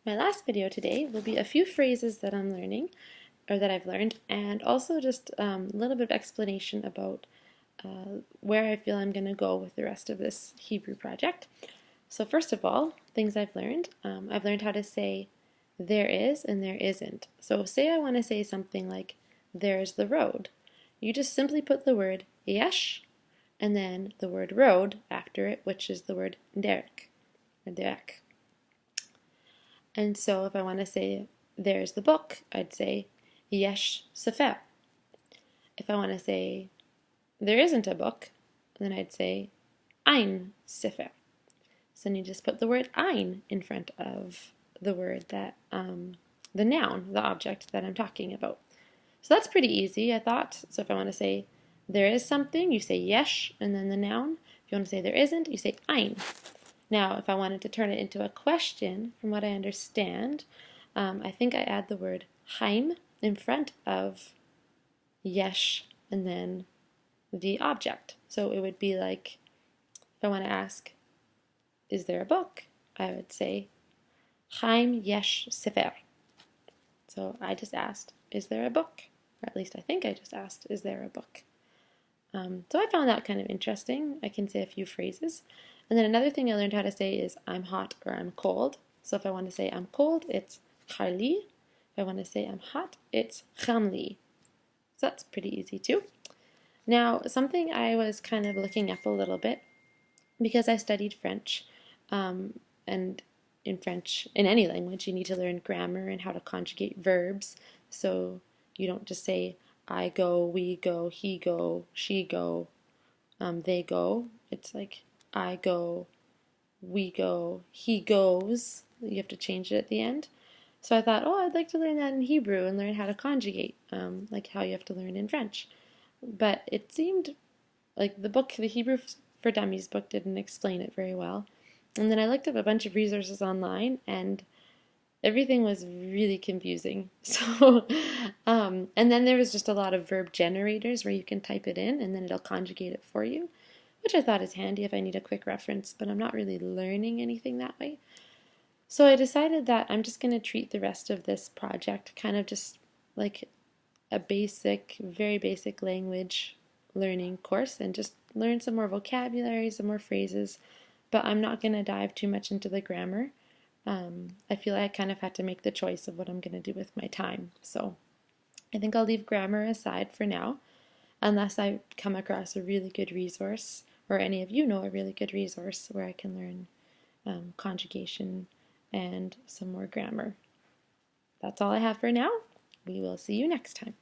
My last video today will be a few phrases that I'm learning, or that I've learned, and also just a little bit of explanation about where I feel I'm going to go with the rest of this Hebrew project. So first of all, things I've learned how to say there is and there isn't. So say I want to say something like there's the road. You just simply put the word yesh and then the word road after it, which is the word derek or derek. And so if I want to say there's the book, I'd say yesh sefer. If I want to say there isn't a book, then I'd say ein sefer. So then you just put the word ein in front of the word that, the noun, the object that I'm talking about. So that's pretty easy, I thought. So if I want to say there is something, you say yesh and then the noun. If you want to say there isn't, you say ein. Now, if I wanted to turn it into a question, from what I understand, I think I add the word haim in front of yesh and then the object. So it would be like, if I want to ask, is there a book? I would say, haim yesh sefer. So I just asked, is there a book? Or at least I think I just asked, is there a book? So I found that kind of interesting. I can say a few phrases. And then another thing I learned how to say is I'm hot or I'm cold. So if I want to say I'm cold, it's charli. If I want to say I'm hot, it's chamli. So that's pretty easy too. Now, something I was kind of looking up a little bit, because I studied French, and in French, in any language, you need to learn grammar and how to conjugate verbs. So you don't just say I go, we go, he go, she go, they go. It's like I go, we go, he goes. You have to change it at the end. So I thought, oh, I'd like to learn that in Hebrew and learn how to conjugate, like how you have to learn in French. But it seemed like the Hebrew for Dummies book didn't explain it very well. And then I looked up a bunch of resources online, and everything was really confusing. So, and then there was just a lot of verb generators where you can type it in and then it'll conjugate it for you, which I thought is handy if I need a quick reference, but I'm not really learning anything that way. So I decided that I'm just going to treat the rest of this project kind of just like a basic, very basic language learning course and just learn some more vocabulary, some more phrases, but I'm not going to dive too much into the grammar. I feel like I kind of had to make the choice of what I'm going to do with my time. So I think I'll leave grammar aside for now, unless I come across a really good resource, or any of you know a really good resource where I can learn conjugation and some more grammar. That's all I have for now. We will see you next time.